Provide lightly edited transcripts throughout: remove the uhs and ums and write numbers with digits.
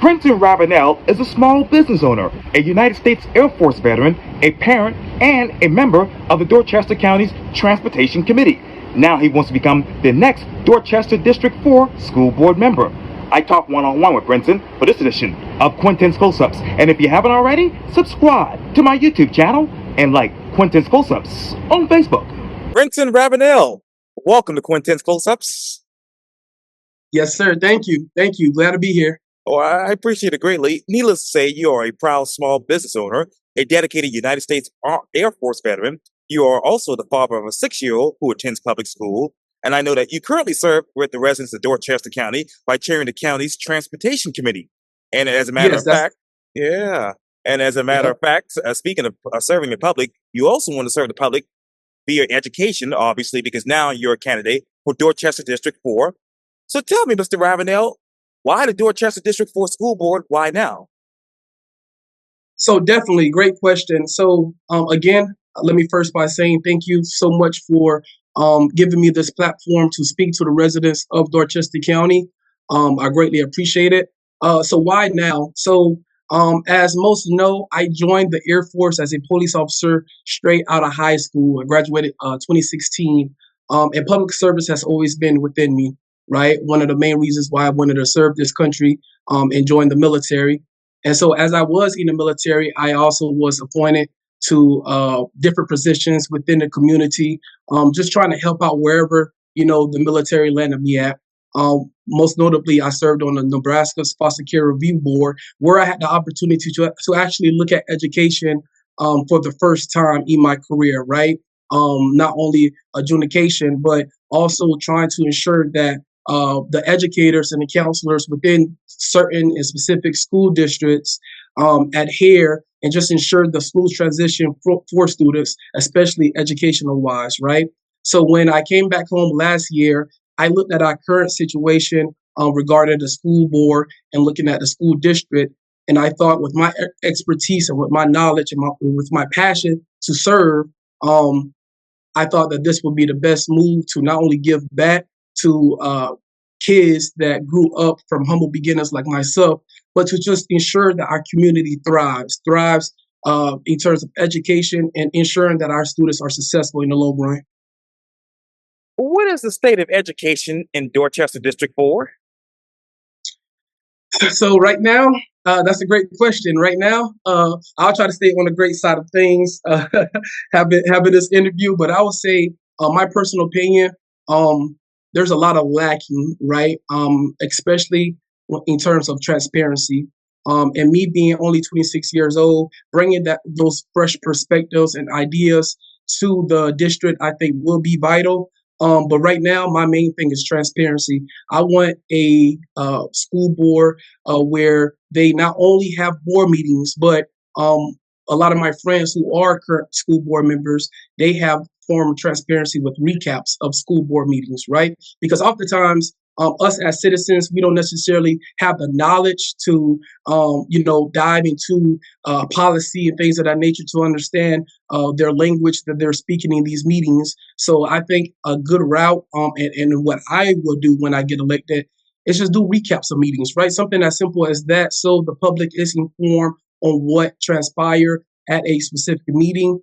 Brenson Ravenell is a small business owner, a United States Air Force veteran, a parent, and a member of the Dorchester County's Transportation Committee. Now he wants to become the next Dorchester District 4 school board member. I talk one-on-one with Brenson for this edition of Quintin's Close-Ups. And if you haven't already, subscribe to my YouTube channel and like Quintin's Close-Ups on Facebook. Brenson Ravenell, welcome to Quintin's Close-Ups. Yes, sir. Thank you. Thank you. Glad to be here. Oh, I appreciate it greatly. Needless to say, you are a proud small business owner, a dedicated United States Air Force veteran. You are also the father of a 6-year-old who attends public school. And I know that you currently serve with the residents of Dorchester County by chairing the county's Transportation Committee. And as a matter of fact, speaking of serving the public, you also want to serve the public via education, obviously, because now you're a candidate for Dorchester District 4. So tell me, Mr. Ravenell, why the Dorchester District 4 School Board? Why now? So definitely, great question. So again, let me first by saying thank you so much for giving me this platform to speak to the residents of Dorchester County. I greatly appreciate it. So why now? So as most know, I joined the Air Force as a police officer straight out of high school. I graduated 2016, and public service has always been within me. Right, one of the main reasons why I wanted to serve this country and join the military. And so, as I was in the military, I also was appointed to different positions within the community, just trying to help out wherever the military landed me at. Most notably, I served on the Nebraska's Foster Care Review Board, where I had the opportunity to actually look at education for the first time in my career. Right, not only adjudication, but also trying to ensure that the educators and the counselors within certain and specific school districts adhere and just ensure the school transition for students, especially educational wise, right? So when I came back home last year, I looked at our current situation regarding the school board and looking at the school district. And I thought with my expertise and with my knowledge and with my passion to serve, I thought that this would be the best move to not only give back to kids that grew up from humble beginnings like myself, but to just ensure that our community thrives in terms of education and ensuring that our students are successful in the long run. What is the state of education in Dorchester District 4? So right now, that's a great question. Right now, I'll try to stay on the great side of things, having this interview, but I would say my personal opinion, there's a lot of lacking, right? Especially in terms of transparency. And me being only 26 years old, bringing those fresh perspectives and ideas to the district, I think will be vital. But right now, my main thing is transparency. I want a school board where they not only have board meetings, but a lot of my friends who are current school board members, they have form transparency with recaps of school board meetings, right? Because oftentimes, us as citizens, we don't necessarily have the knowledge to, dive into policy and things of that nature to understand their language that they're speaking in these meetings. So I think a good route, and what I will do when I get elected, is just do recaps of meetings, right? Something as simple as that, so the public is informed on what transpired at a specific meeting.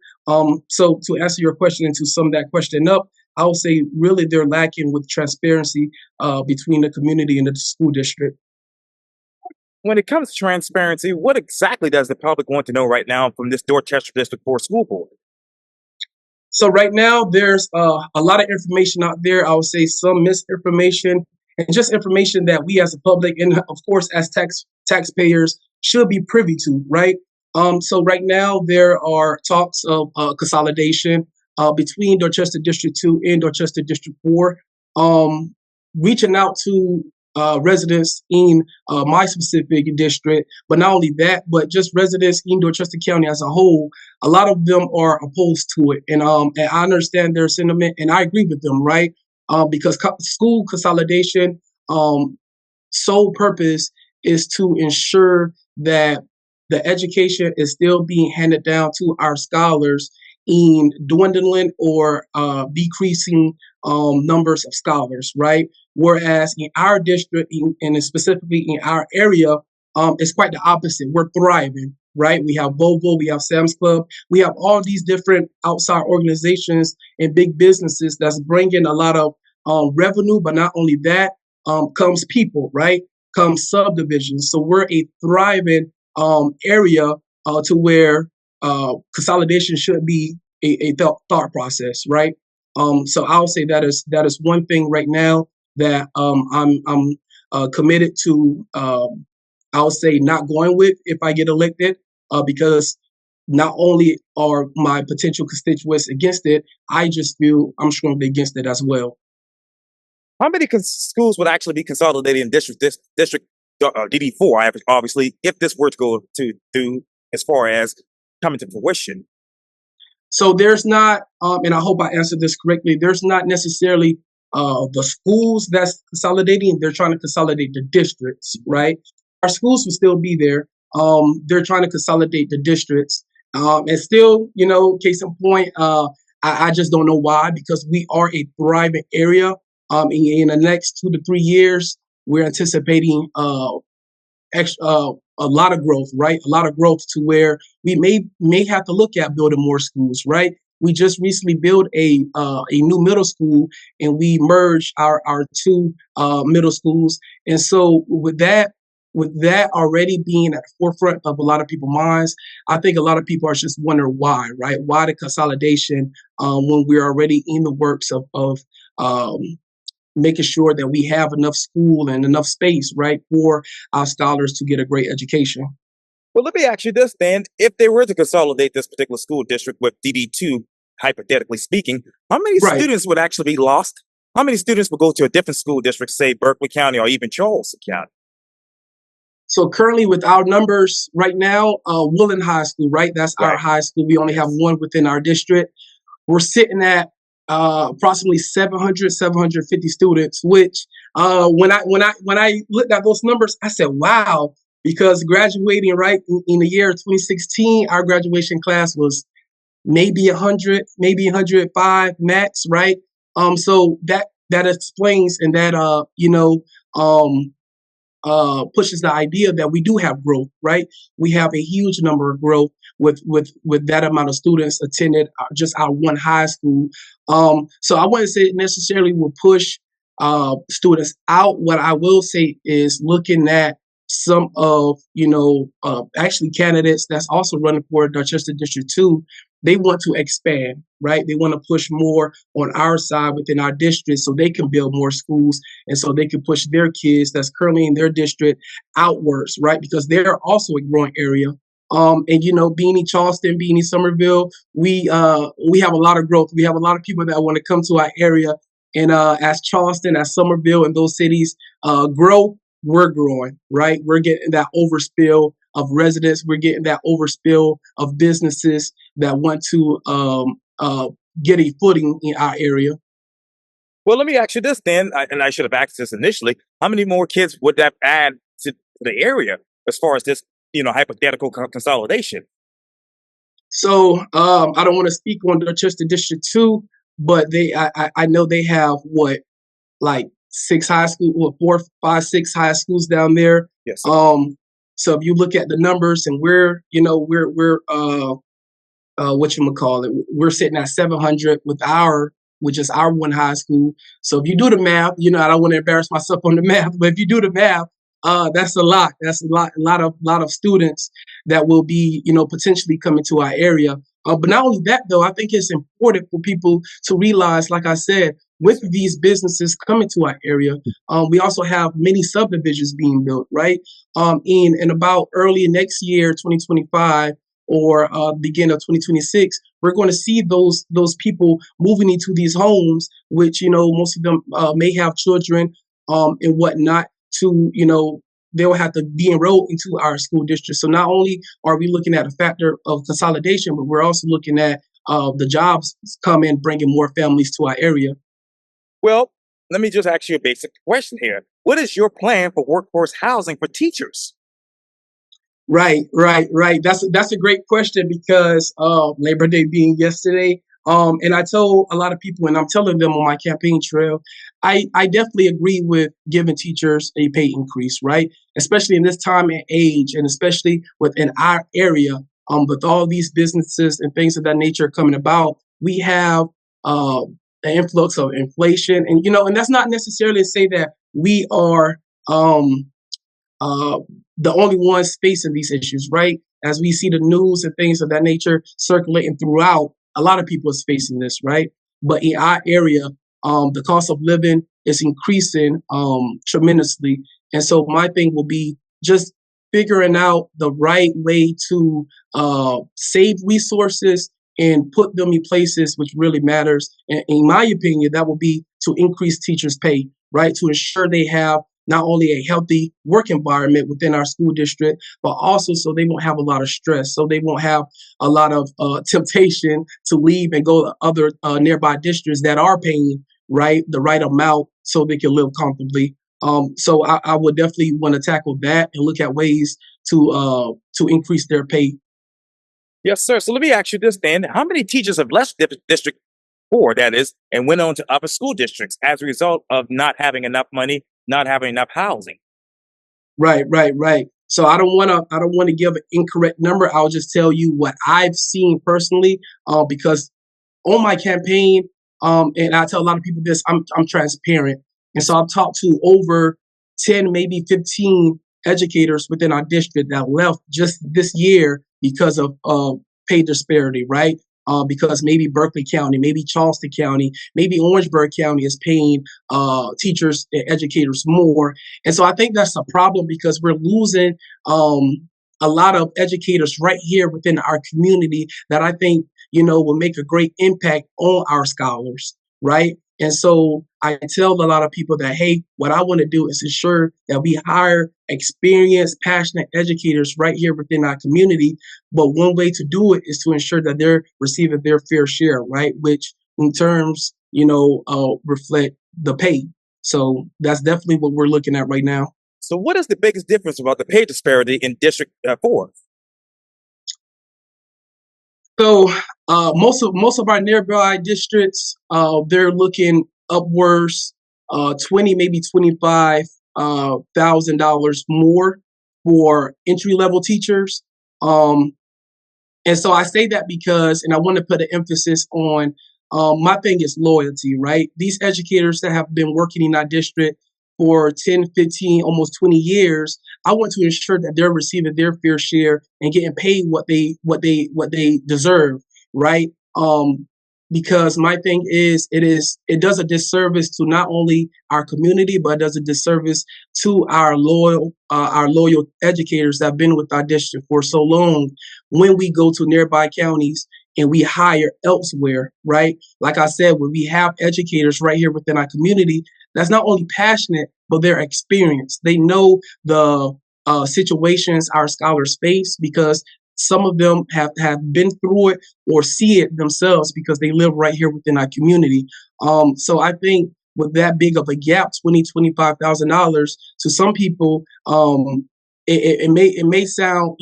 So to answer your question and to sum that question up, I would say really they're lacking with transparency between the community and the school district. When it comes to transparency, what exactly does the public want to know right now from this Dorchester District 4 School Board? So right now there's a lot of information out there. I would say some misinformation and just information that we as a public and of course as taxpayers should be privy to, right? So right now there are talks of consolidation between Dorchester District 2 and Dorchester District 4, reaching out to residents in my specific district, but not only that, but just residents in Dorchester County as a whole. A lot of them are opposed to it, and I understand their sentiment, and I agree with them, right? Because school consolidation, sole purpose is to ensure that the education is still being handed down to our scholars in dwindling or decreasing numbers of scholars, right? Whereas in our district, and specifically in our area, it's quite the opposite. We're thriving, right? We have Volvo, we have Sam's Club, we have all these different outside organizations and big businesses that's bringing a lot of revenue, but not only that, comes people, right? Comes subdivisions. So we're a thriving area to where consolidation should be a thought process, right? So I'll say that is one thing right now that I'm committed to. I'll say not going with if I get elected, because not only are my potential constituents against it, I just feel I'm strongly against it as well. How many schools would actually be consolidated in district DD4? Obviously, if this were to go to through as far as coming to fruition. So there's not, and I hope I answered this correctly. There's not necessarily the schools that's consolidating. They're trying to consolidate the districts, right? Our schools will still be there. They're trying to consolidate the districts, and still, case in point, I just don't know why, because we are a thriving area. In the next 2 to 3 years, we're anticipating a lot of growth, right? A lot of growth to where we may have to look at building more schools, right? We just recently built a new middle school, and we merged our two middle schools. And so with that already being at the forefront of a lot of people's minds, I think a lot of people are just wondering why, right? Why the consolidation when we're already in the works of making sure that we have enough school and enough space, right, for our scholars to get a great education. Well, let me ask you this then. If they were to consolidate this particular school district with DD2, hypothetically speaking, how many Right. students would actually be lost? How many students would go to a different school district, say Berkeley County or even Charleston County? So currently with our numbers right now, Woolen High School, right? That's our Right. high school. We only have one within our district. We're sitting at approximately 750 students, which when I looked at those numbers, I said, wow, because graduating right in the year 2016, our graduation class was maybe 100, maybe 105 max, right? So that explains, and that pushes the idea that we do have growth, right? We have a huge number of growth with that amount of students attended just our one high school. So I wouldn't say it necessarily will push students out. What I will say is looking at some of actually candidates that's also running for Dorchester District 2, they want to expand, right? They want to push more on our side within our district so they can build more schools, and so they can push their kids that's currently in their district outwards, right? Because they're also a growing area. And Beanie, Charleston, Beanie, Somerville, we have a lot of growth. We have a lot of people that want to come to our area, and as Charleston, as Somerville, and those cities grow, we're growing, right? We're getting that overspill of residents. We're getting that overspill of businesses that want to get a footing in our area. Well, let me ask you this then, and I should have asked this initially. How many more kids would that add to the area as far as this, hypothetical consolidation? So I don't want to speak on Dorchester District 2, but I know they have like 6 high school, 4, 5, 6 high schools down there. Yes. So if you look at the numbers, and we're whatchamacallit, we're sitting at 700 which is our one high school. So if you do the math, I don't want to embarrass myself on the math, but if you do the math, that's a lot. That's a lot of students that will be, potentially coming to our area. But not only that, though, I think it's important for people to realize, like I said, with these businesses coming to our area, we also have many subdivisions being built, right? In about early next year, 2025, or beginning of 2026, we're going to see those people moving into these homes, which most of them may have children and whatnot. They'll have to be enrolled into our school district. So not only are we looking at a factor of consolidation, but we're also looking at the jobs coming, bringing more families to our area. Well, let me just ask you a basic question here. What is your plan for workforce housing for teachers? Right. That's a great question, because Labor Day being yesterday, And I told a lot of people, and I'm telling them on my campaign trail, I definitely agree with giving teachers a pay increase, right? Especially in this time and age, and especially within our area, with all these businesses and things of that nature coming about, we have an influx of inflation, and and that's not necessarily to say that we are um, uh, the only ones facing these issues, right? As we see the news and things of that nature circulating throughout, a lot of people is facing this, right? But in our area, the cost of living is increasing tremendously, and so my thing will be just figuring out the right way to save resources and put them in places which really matters. And in my opinion, that will be to increase teachers' pay, right? To ensure they have not only a healthy work environment within our school district, but also so they won't have a lot of stress, so they won't have a lot of temptation to leave and go to other nearby districts that are paying the right amount so they can live comfortably. So I would definitely want to tackle that and look at ways to increase their pay. Yes, sir. So let me ask you this then. How many teachers have left District 4, that is, and went on to other school districts as a result of not having enough money, not having enough housing? Right. So I don't want to give an incorrect number. I'll just tell you what I've seen personally, because on my campaign, and I tell a lot of people this, I'm transparent, and so I've talked to over 10, maybe 15 educators within our district that left just this year because of pay disparity, right? Because maybe Berkeley County, maybe Charleston County, maybe Orangeburg County is paying teachers and educators more, and so I think that's a problem because we're losing a lot of educators right here within our community that I think will make a great impact on our scholars, right? And so I tell a lot of people that, hey, what I want to do is ensure that we hire experienced, passionate educators right here within our community. But one way to do it is to ensure that they're receiving their fair share, right? Which in terms, reflect the pay. So that's definitely what we're looking at right now. So what is the biggest difference about the pay disparity in District 4? So most of our nearby districts, they're looking upwards, 20, maybe $25,000 more for entry level teachers. Um, and so I say that because, and I want to put an emphasis on, my thing is loyalty, right? These educators that have been working in our district for 10, 15, almost 20 years, I want to ensure that they're receiving their fair share and getting paid what they deserve, right? Because my thing is, it does a disservice to not only our community, but it does a disservice to our loyal educators that have been with our district for so long. When we go to nearby counties and we hire elsewhere, right? Like I said, when we have educators right here within our community, that's not only passionate, but they're experienced. They know the situations our scholars face because some of them have been through it or see it themselves because they live right here within our community. So I think with that big of a gap, $25,000 to some people, it may sound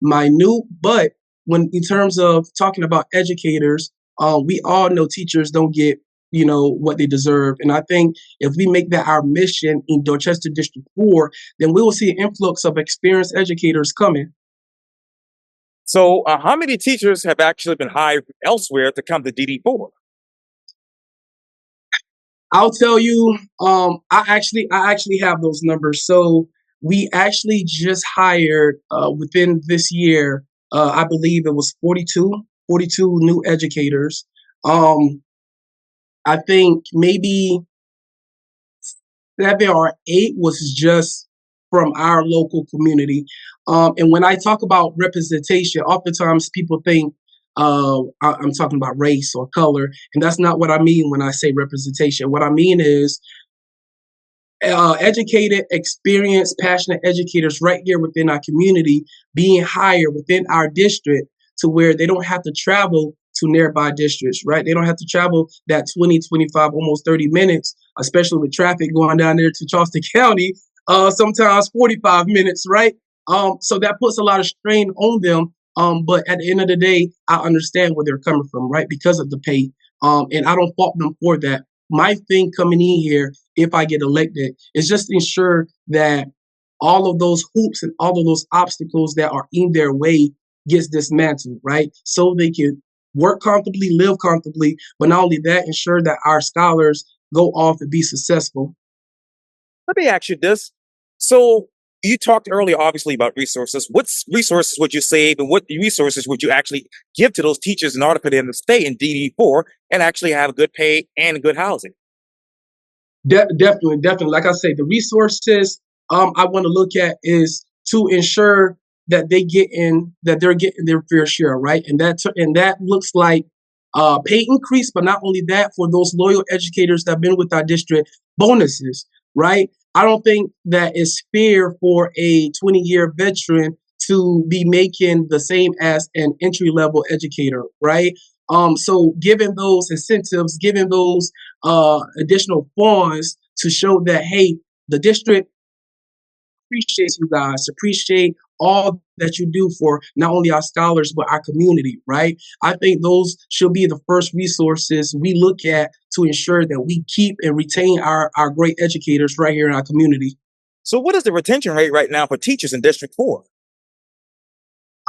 minute, but when in terms of talking about educators, we all know teachers don't get what they deserve, and I think if we make that our mission in Dorchester District 4, then we will see an influx of experienced educators coming. So how many teachers have actually been hired elsewhere to come to DD4? I'll tell you, I actually have those numbers. So we actually just hired within this year, I believe it was 42 new educators. Um, I think maybe 7 or 8 was just from our local community. And when I talk about representation, oftentimes people think I'm talking about race or color, and that's not what I mean when I say representation. What I mean is educated, experienced, passionate educators right here within our community being hired within our district to where they don't have to travel to nearby districts, right? They don't have to travel that 20, 25, almost 30 minutes, especially with traffic going down there to Charleston County, sometimes 45 minutes, right? So that puts a lot of strain on them. But at the end of the day, I understand where they're coming from, right? Because of the pay. And I don't fault them for that. My thing coming in here, if I get elected, is just ensure that all of those hoops and all of those obstacles that are in their way gets dismantled, right? So they can work comfortably, live comfortably, but not only that, ensure that our scholars go off and be successful. Let me ask you this. So you talked earlier, obviously, about resources. What resources would you save, and what resources would you actually give to those teachers in order for them to stay in DD4 and actually have good pay and good housing? Definitely. Like I say, the resources I want to look at is to ensure that they're getting their fair share, right? And that looks like pay increase, but not only that, for those loyal educators that have been with our district, bonuses, right? I don't think that it's fair for a 20-year veteran to be making the same as an entry level educator, right? So giving those incentives, giving those additional funds to show that, hey, the district appreciates you guys, appreciate all that you do for not only our scholars but our community, right? I think those should be the first resources we look at to ensure that we keep and retain our great educators right here in our community. So what is the retention rate right now for teachers in District 4?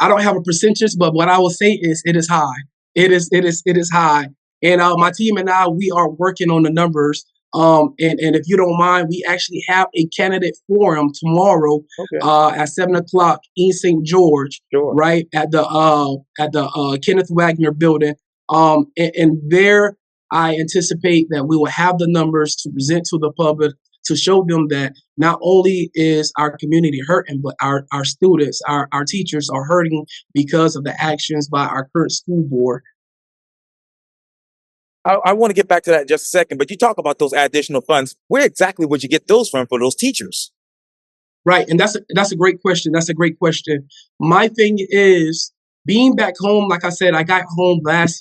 I don't have a percentage, but what I will say is it is high. It is high. And my team and I, we are working on the numbers. And if you don't mind, we actually have a candidate forum tomorrow Okay, at 7 o'clock in St. George, sure. right at the Kenneth Wagner building. And there, I anticipate that we will have the numbers to present to the public to show them that not only is our community hurting, but our students, our teachers are hurting because of the actions by our current school board. I want to get back to that in just a second, but you talk about those additional funds. Where exactly would you get those from for those teachers? Right, and that's a great question. That's a great question. My thing is being back home. Like I said, I got home last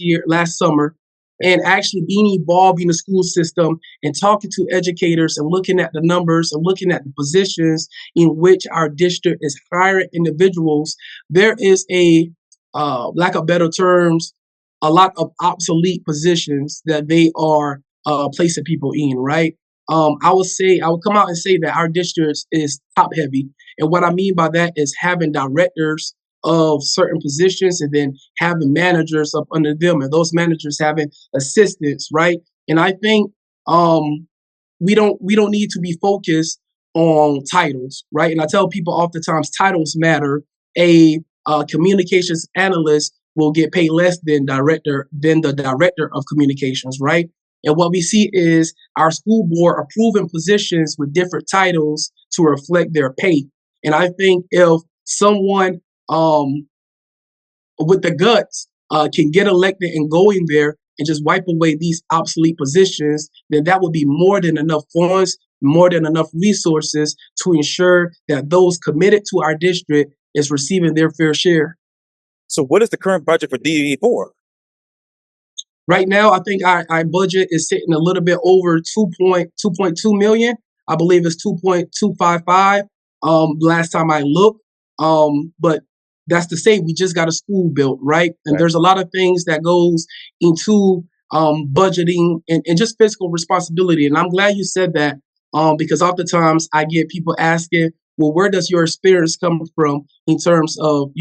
summer, and actually being involved in the school system and talking to educators and looking at the numbers and looking at the positions in which our district is hiring individuals. There is a lack of better terms, a lot of obsolete positions that they are placing people in. Right. I would come out and say that our district is top heavy. And what I mean by that is having directors of certain positions and then having managers up under them and those managers having assistants, right? And I think we don't need to be focused on titles, right? And I tell people oftentimes titles matter. A communications analyst will get paid less than the director of communications, right? And what we see is our school board approving positions with different titles to reflect their pay. And I think if someone with the guts can get elected and go in there and just wipe away these obsolete positions, then that would be more than enough funds, more than enough resources to ensure that those committed to our district is receiving their fair share. So what is the current budget for DD4? Right now, I think our budget is sitting a little bit over 2.2 million. I believe it's 2.255. Last time I looked. But that's to say we just got a school built, right? And Right. there's a lot of things that goes into budgeting and just fiscal responsibility. And I'm glad you said that because oftentimes I get people asking, well, where does your experience come from in terms of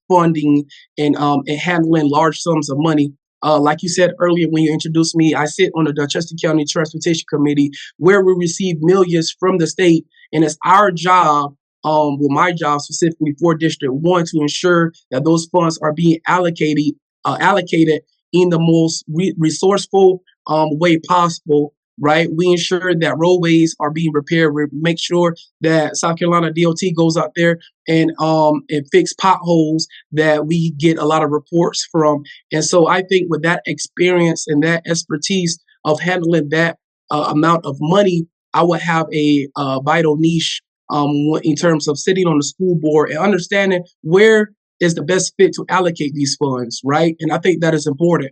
funding and handling large sums of money? Like you said earlier when you introduced me, I sit on the Dorchester County Transportation Committee where we receive millions from the state, and it's our job, my job specifically for District 1, to ensure that those funds are being allocated in the most resourceful way possible. Right, we ensure that roadways are being repaired. We make sure that South Carolina DOT goes out there and fix potholes that we get a lot of reports from. And so I think with that experience and that expertise of handling that amount of money, I would have a vital niche in terms of sitting on the school board and understanding where is the best fit to allocate these funds, right? And I think that is important.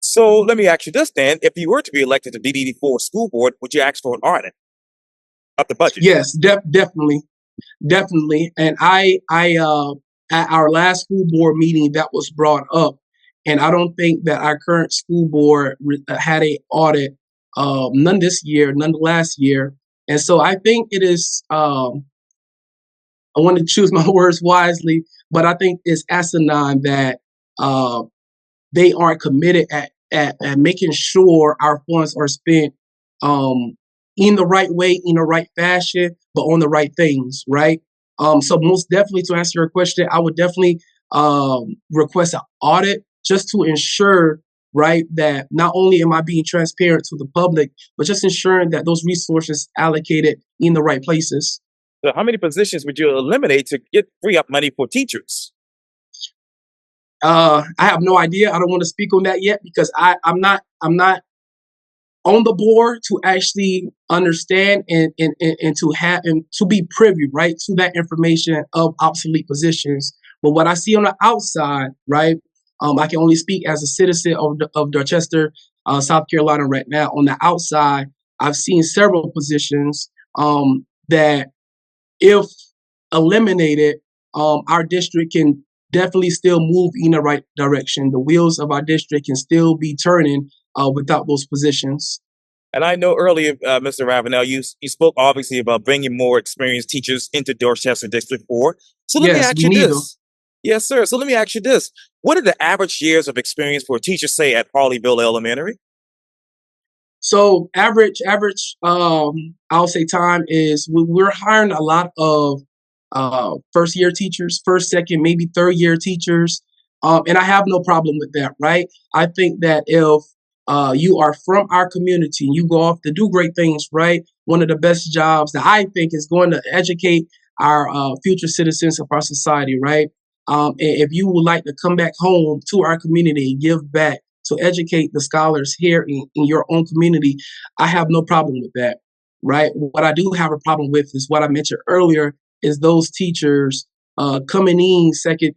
So let me ask you this then. If you were to be elected to DD4 school board, would you ask for an audit of the budget? Yes, definitely. Definitely. And I at our last school board meeting that was brought up, and I don't think that our current school board had a audit, none this year, none last year, and so I think it is. I want to choose my words wisely, but I think it's asinine that uh, they aren't committed at making sure our funds are spent um, in the right way, in the right fashion, but on the right things, right? So most definitely to answer your question, I would definitely request an audit just to ensure, right, that not only am I being transparent to the public, but just ensuring that those resources allocated in the right places. So how many positions would you eliminate to get free up money for teachers? I have no idea. I don't want to speak on that yet because I'm not on the board to actually understand and to have and to be privy, right, to that information of obsolete positions. But what I see on the outside, right, I can only speak as a citizen of Dorchester, South Carolina right now. On the outside, I've seen several positions that if eliminated, our district can definitely still move in the right direction. The wheels of our district can still be turning without those positions. And I know earlier, Mr. Ravenell, you spoke obviously about bringing more experienced teachers into Dorchester District 4. So let me Yes, ask we you need them. this. Yes, sir. So let me ask you this. What are the average years of experience for a teacher, say, at Harleyville Elementary? So average, I'll say time is we're hiring a lot of first year teachers, first, second, maybe third year teachers, and I have no problem with that, right? I think that if you are from our community, you go off to do great things, right? One of the best jobs that I think is going to educate our future citizens of our society, right? And if you would like to come back home to our community and give back to educate the scholars here in your own community, I have no problem with that, right? What I do have a problem with is what I mentioned earlier is those teachers coming in second,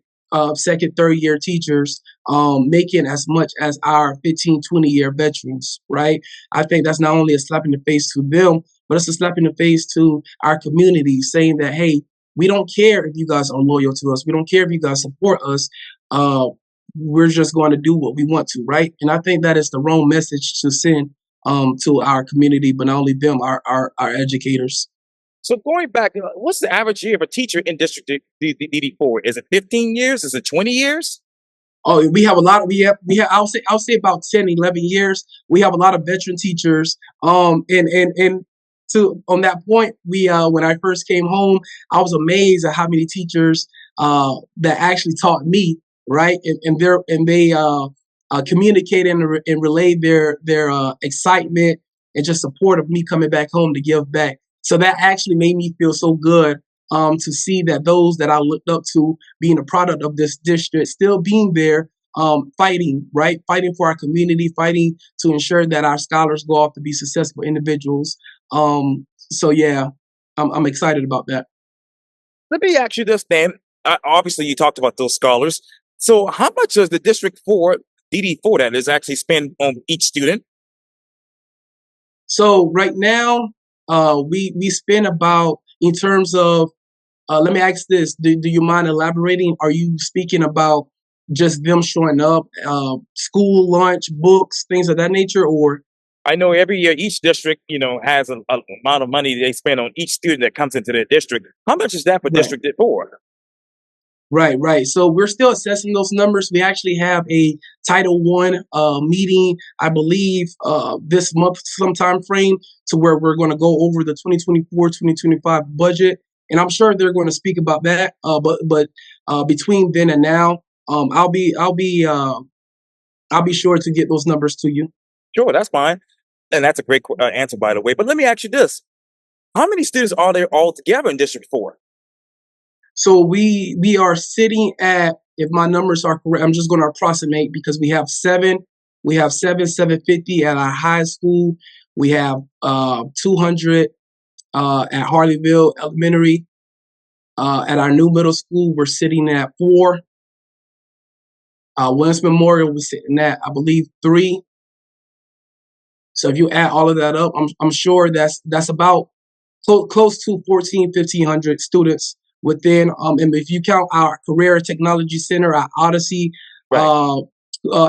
third year teachers making as much as our 15, 20-year veterans, right? I think that's not only a slap in the face to them, but it's a slap in the face to our community saying that, hey, we don't care if you guys are loyal to us. We don't care if you guys support us. Uh, we're just going to do what we want to, right? And I think that is the wrong message to send to our community, but not only them, our educators. So going back, what's the average year of a teacher in District DD4? Is it 15 years? Is it 20 years? Oh, we have a lot. We have. I'll say about 10, 11 years. We have a lot of veteran teachers. And to on that point, we when I first came home, I was amazed at how many teachers that actually taught me, right? And they communicate and relay their excitement and just support of me coming back home to give back. So that actually made me feel so good to see that those that I looked up to being a product of this district still being there, fighting, right? Fighting for our community, fighting to ensure that our scholars go off to be successful individuals. So yeah, I'm excited about that. Let me ask you this, Dan. Obviously, you talked about those scholars. So how much does the District 4, DD4, that is actually spend on each student? So right now, we spend about in terms of let me ask this: do you mind elaborating? Are you speaking about just them showing up, school lunch, books, things of that nature, or I know every year each district, has a amount of money they spend on each student that comes into their district. How much is that for right? District 4? Right, right. So we're still assessing those numbers. We actually have a Title One meeting, I believe, this month, some time frame, to where we're going to go over the 2024-2025 budget, and I'm sure they're going to speak about that. But between then and now, I'll be sure to get those numbers to you. Sure, that's fine. And that's a great answer, by the way. But let me ask you this. How many students are there altogether in District 4? So we are sitting at, if my numbers are correct, I'm just going to approximate because we have seven. We have 750 at our high school. We have 200 at Harleyville Elementary. At our new middle school, we're sitting at 4. Williams Memorial, we're sitting at, I believe, 3. So if you add all of that up, I'm sure that's about close to 1,500 students within, and if you count our Career Technology Center, our Odyssey Right.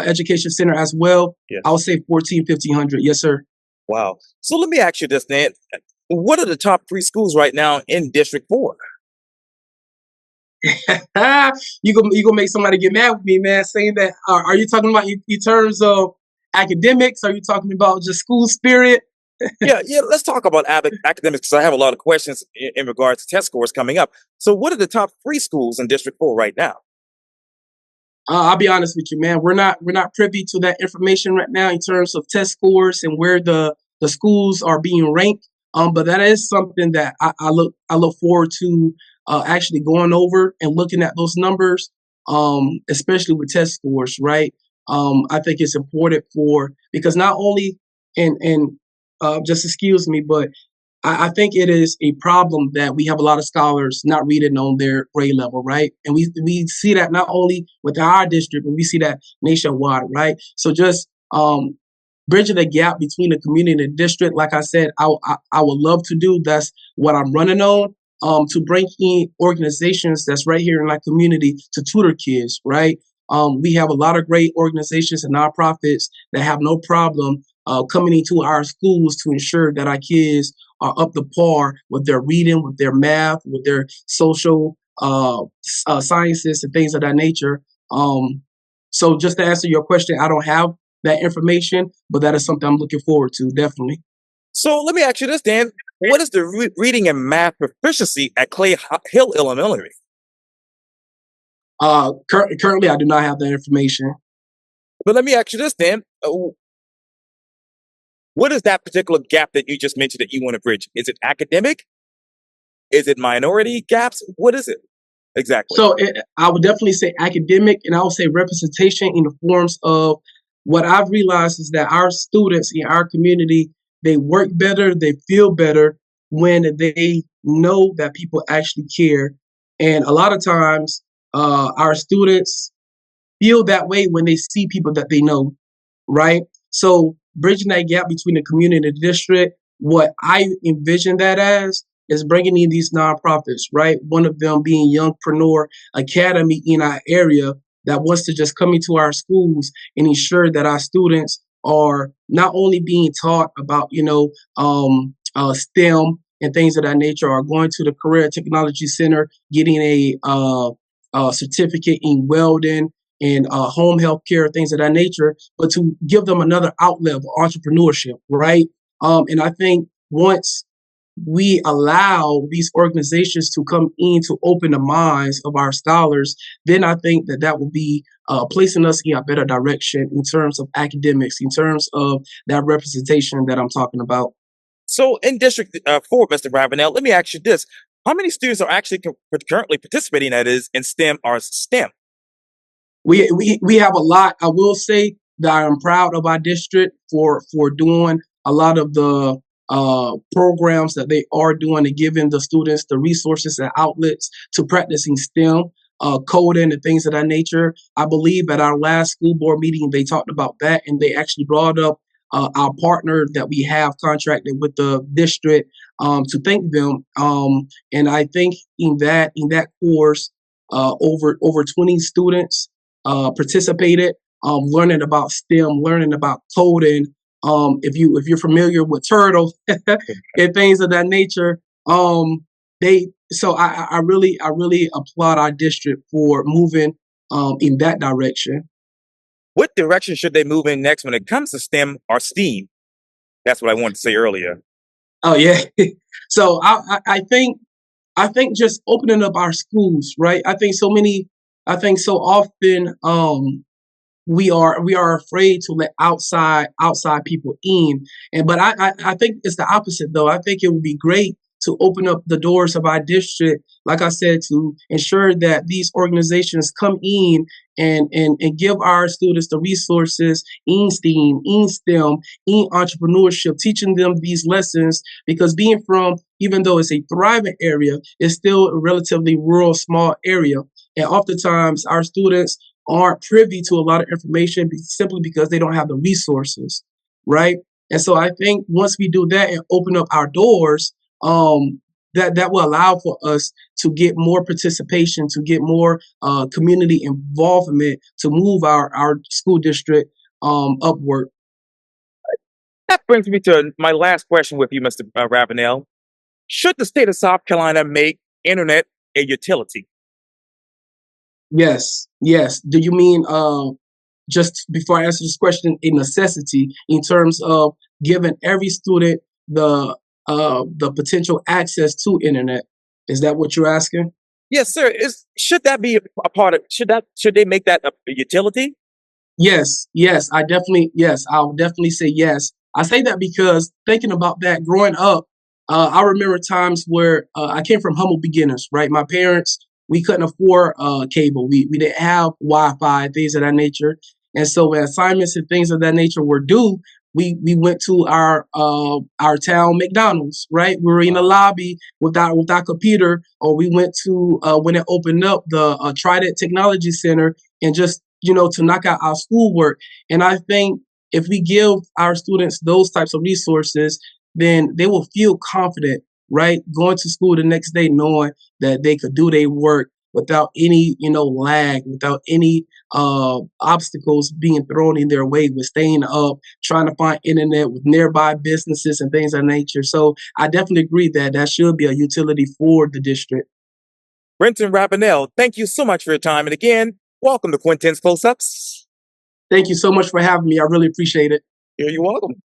Education Center as well, I Yes. would say 1,500. Yes, sir. Wow. So let me ask you this, Dan. What are the top three schools right now in District 4? You gonna make somebody get mad with me, man, saying that. Are you talking about in terms of academics? Are you talking about just school spirit? Yeah. Let's talk about academics because I have a lot of questions in regards to test scores coming up. So, what are the top three schools in District 4 right now? I'll be honest with you, man. We're not privy to that information right now in terms of test scores and where the schools are being ranked. But that is something that I look forward to actually going over and looking at those numbers, especially with test scores, right? I think it's important for because not only and just excuse me, but I think it is a problem that we have a lot of scholars not reading on their grade level, right? And we see that not only with our district, but we see that nationwide, right? So just bridging the gap between the community and the district, like I said, I would love to do. That's what I'm running on. To bring in organizations that's right here in our community to tutor kids, right? We have a lot of great organizations and nonprofits that have no problem coming into our schools to ensure that our kids are up to par with their reading, with their math, with their social sciences and things of that nature. So just to answer your question, I don't have that information, but that is something I'm looking forward to, definitely. So, let me ask you this, Dan. What is the reading and math proficiency at Clay Hill Elementary? Currently, I do not have that information. But let me ask you this, Dan. What is that particular gap that you just mentioned that you want to bridge? Is it academic? Is it minority gaps? What is it exactly? So I would definitely say academic, and I would say representation in the forms of what I've realized is that our students in our community, they work better, they feel better when they know that people actually care. And a lot of times, our students feel that way when they see people that they know, right? So bridging that gap between the community and the district, what I envision that as is bringing in these nonprofits, right? One of them being Youngpreneur Academy in our area that wants to just come into our schools and ensure that our students are not only being taught about, STEM and things of that nature, are going to the Career Technology Center, getting a certificate in welding and home health care, things of that nature, but to give them another outlet of entrepreneurship, right? And I think once we allow these organizations to come in to open the minds of our scholars, then I think that will be placing us in a better direction in terms of academics, in terms of that representation that I'm talking about. So, in District 4, Mr. Ravenell, let me ask you this. How many students are actually currently participating, that is, in STEM or STEM? We have a lot. I will say that I'm proud of our district for doing a lot of the programs that they are doing and giving the students the resources and outlets to practicing STEM, coding and things of that nature. I believe at our last school board meeting they talked about that and they actually brought up our partner that we have contracted with the district to thank them. And I think in that course, over 20 students participated, learning about STEM, learning about coding. If you're familiar with Turtle and things of that nature, they so I really applaud our district for moving in that direction. What direction should they move in next when it comes to STEM or STEAM? That's what I wanted to say earlier. Oh yeah. So I think just opening up our schools, right? I think so often we are afraid to let outside people in, and but I think it's the opposite though. I think it would be great to open up the doors of our district, like I said, to ensure that these organizations come in and give our students the resources in STEAM, in STEM, in entrepreneurship, teaching them these lessons because being from, even though it's a thriving area, it's still a relatively rural, small area. And oftentimes our students aren't privy to a lot of information simply because they don't have the resources, right? And so I think once we do that and open up our doors, um, that will allow for us to get more participation, to get more community involvement, to move our school district upward. That brings me to my last question with you, Mr. Ravenell. Should the state of South Carolina make internet a utility? Yes, yes. Do you mean just before I answer this question, a necessity in terms of giving every student the potential access to internet? Is that what you're asking? Yes, sir. Should that be a part of? Should they make that a utility? Yes, yes, I'll definitely say yes. I say that because thinking about that growing up, I remember times where I came from humble beginners, right? My parents, we couldn't afford cable. We didn't have Wi-Fi, things of that nature. And so when assignments and things of that nature were due, we went to our town McDonald's, right? We were in the lobby with our computer, or we went to when it opened up the Trident Technology Center, and just to knock out our schoolwork. And I think if we give our students those types of resources, then they will feel confident, right? Going to school the next day knowing that they could do their work without any, lag, without any obstacles being thrown in their way with staying up, trying to find internet with nearby businesses and things of that nature. So I definitely agree that that should be a utility for the district. Brenson Ravenell, thank you so much for your time. And again, welcome to Quintin's Close-Ups. Thank you so much for having me. I really appreciate it. You're welcome.